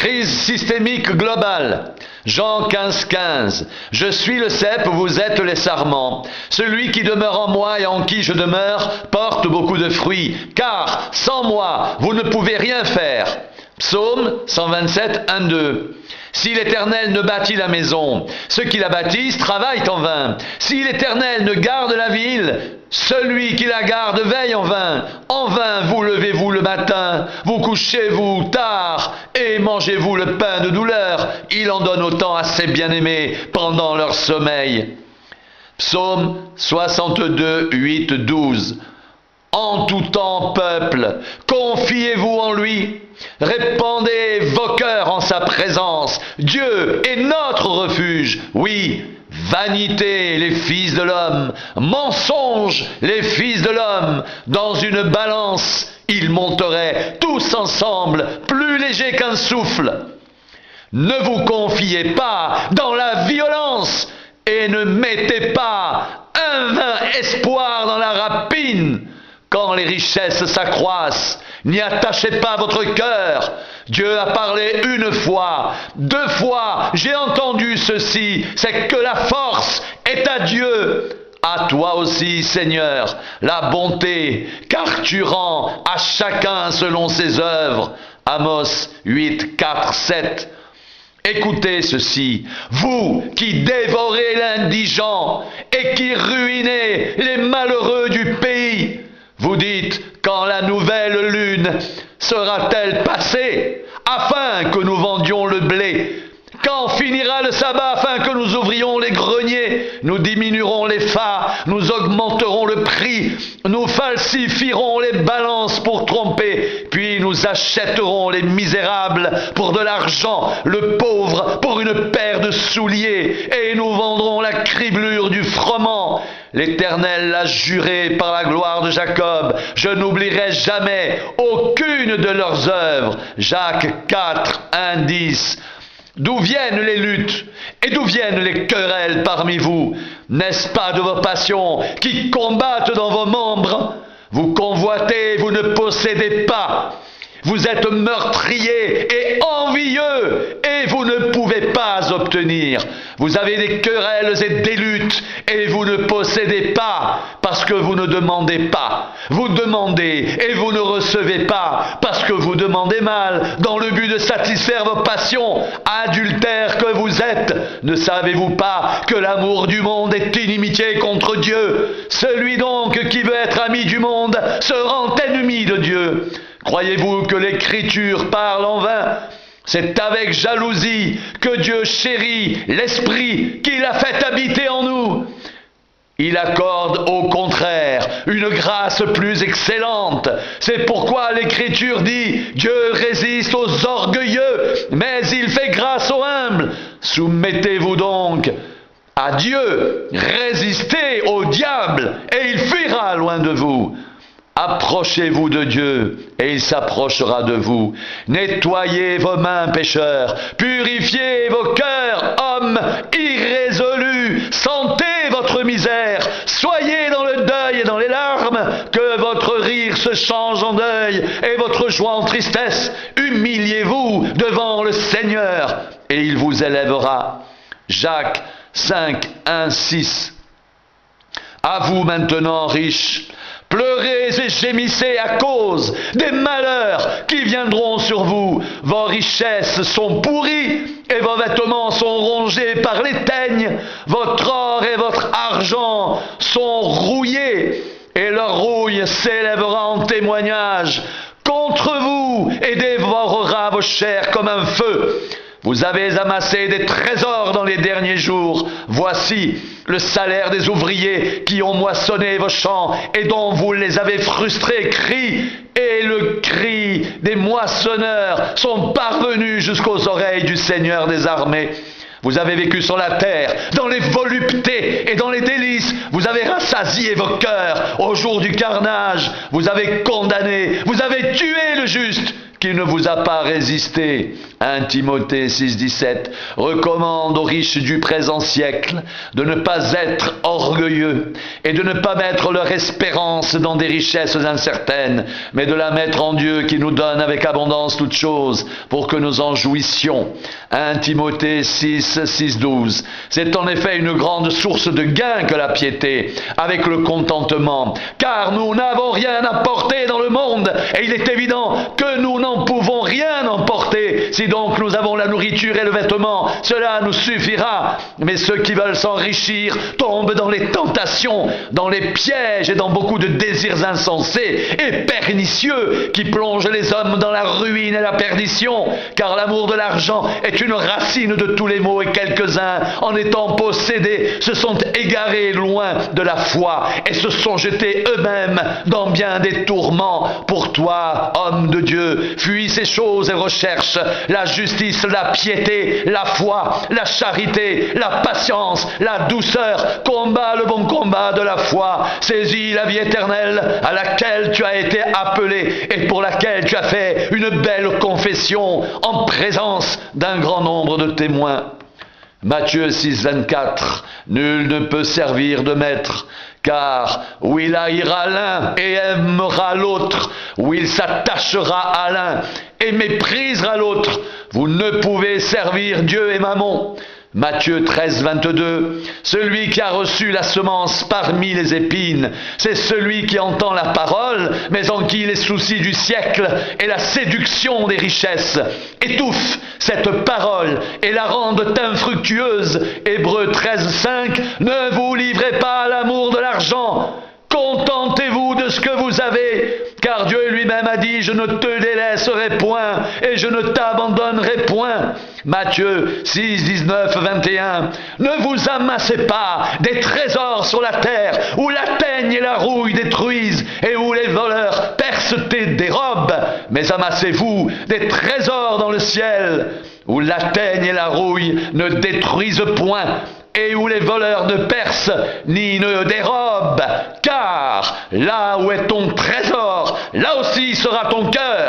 Crise systémique globale. Jean 15,15. Je suis le cep, vous êtes les sarments. Celui qui demeure en moi et en qui je demeure porte beaucoup de fruits, car sans moi, vous ne pouvez rien faire. Psaume 127, 1, 2. Si l'Éternel ne bâtit la maison, ceux qui la bâtissent travaillent en vain. Si l'Éternel ne garde la ville, celui qui la garde veille en vain. En vain vous levez-vous le matin, vous couchez-vous tard et mangez-vous le pain de douleur. Il en donne autant à ses bien-aimés pendant leur sommeil. Psaume 62, 8, 12. En tout temps, peuple, confiez-vous en lui, répandez vos cœurs en sa présence. Dieu est notre refuge. Oui, vanité, les fils de l'homme, mensonge, les fils de l'homme. Dans une balance, ils monteraient tous ensemble, plus légers qu'un souffle. Ne vous confiez pas dans la violence et ne mettez pas un vain espoir dans la rapine. Quand les richesses s'accroissent, n'y attachez pas votre cœur. Dieu a parlé une fois, 2 fois, j'ai entendu ceci, c'est que la force est à Dieu. À toi aussi, Seigneur, la bonté, car tu rends à chacun selon ses œuvres. Amos 8, 4, 7. Écoutez ceci, vous qui dévorez l'indigent et qui ruinez les malheureux du pays. Vous dites, quand la nouvelle lune sera-t-elle passée, afin que nous vendions le blé? Quand finira le sabbat, afin que nous ouvrions les greniers? Nous diminuerons les fards, nous augmenterons le prix, nous falsifierons les balances pour tromper, puis nous achèterons les misérables pour de l'argent, le pauvre pour une paire de souliers, et nous vendrons la criblure du froment. L'Éternel l'a juré par la gloire de Jacob, je n'oublierai jamais aucune de leurs œuvres. Jacques 4, 1, 10. D'où viennent les luttes et d'où viennent les querelles parmi vous? N'est-ce pas de vos passions qui combattent dans vos membres? Vous convoitez, vous ne possédez pas. Vous êtes meurtriers et envieux et vous ne pouvez pas obtenir. Vous avez des querelles et des luttes et vous ne possédez pas parce que vous ne demandez pas. Vous demandez et vous ne recevez pas parce que vous demandez mal dans le but de satisfaire vos passions. Adultères que vous êtes, ne savez-vous pas que l'amour du monde est inimitié contre Dieu? Celui donc qui veut être ami du monde se rend ennemi de Dieu. Croyez-vous que l'Écriture parle en vain? C'est avec jalousie que Dieu chérit l'Esprit qu'il a fait habiter en nous. Il accorde au contraire une grâce plus excellente. C'est pourquoi l'Écriture dit « Dieu résiste aux orgueilleux, mais il fait grâce aux humbles. » Soumettez-vous donc à Dieu, résistez au diable et il fuira loin de vous. Approchez-vous de Dieu, et il s'approchera de vous. Nettoyez vos mains, pécheurs. Purifiez vos cœurs, hommes irrésolus. Sentez votre misère. Soyez dans le deuil et dans les larmes. Que votre rire se change en deuil et votre joie en tristesse. Humiliez-vous devant le Seigneur, et il vous élèvera. Jacques 5, 1, 6. À vous maintenant, riches, pleurez et gémissez à cause des malheurs qui viendront sur vous. Vos richesses sont pourries et vos vêtements sont rongés par les teignes. Votre or et votre argent sont rouillés et leur rouille s'élèvera en témoignage contre vous et dévorera vos chairs comme un feu. Vous avez amassé des trésors dans les derniers jours. Voici le salaire des ouvriers qui ont moissonné vos champs et dont vous les avez frustrés. Crie, et le cri des moissonneurs sont parvenus jusqu'aux oreilles du Seigneur des armées. Vous avez vécu sur la terre, dans les voluptés et dans les délices. Vous avez rassasié vos cœurs au jour du carnage. Vous avez condamné, vous avez tué le juste. qui ne vous a pas résisté. 1 Timothée 6,17 recommande aux riches du présent siècle de ne pas être orgueilleux et de ne pas mettre leur espérance dans des richesses incertaines, mais de la mettre en Dieu qui nous donne avec abondance toutes choses pour que nous en jouissions. 1 Timothée 6,12 c'est en effet une grande source de gain que la piété, avec le contentement, car nous n'avons rien à porter dans le monde, et il est évident que nous n'en pouvons rien emporter. Si donc nous avons la nourriture et le vêtement, cela nous suffira. Mais ceux qui veulent s'enrichir tombent dans les tentations, dans les pièges et dans beaucoup de désirs insensés et pernicieux qui plongent les hommes dans la ruine et la perdition, car l'amour de l'argent est une racine de tous les maux, et quelques-uns, en étant possédés, se sont égarés loin de la foi et se sont jetés eux-mêmes dans bien des tourments. Pour toi, homme de Dieu, fuis ces choses et recherche la justice, la piété, la foi, la charité, la patience, la douceur. Combat le bon combat de la foi. Saisis la vie éternelle à laquelle tu as été appelé et pour laquelle tu as fait une belle confession en présence d'un grand nombre de témoins. Matthieu 6,24 nul ne peut servir de maître, car ou il haïra l'un et aimera l'autre, ou il s'attachera à l'un et méprisera l'autre. Vous ne pouvez servir Dieu et Mammon. Matthieu 13,22 celui qui a reçu la semence parmi les épines, c'est celui qui entend la parole, mais en qui les soucis du siècle et la séduction des richesses étouffent cette parole et la rendent infructueuse. Hébreux 13,5 ne vous livrez pas à l'amour de l'argent, contentez-vous de ce que vous avez, car Dieu lui-même a dit, je ne te délaisserai point et je ne t'abandonnerai point. Matthieu 6,19-21 ne vous amassez pas des trésors sur la terre, où la teigne et la rouille détruisent et où les voleurs percent et dérobent, mais amassez-vous des trésors dans le ciel, où la teigne et la rouille ne détruisent point, et où les voleurs ne percent ni ne dérobent, car là où est ton trésor, là aussi sera ton cœur.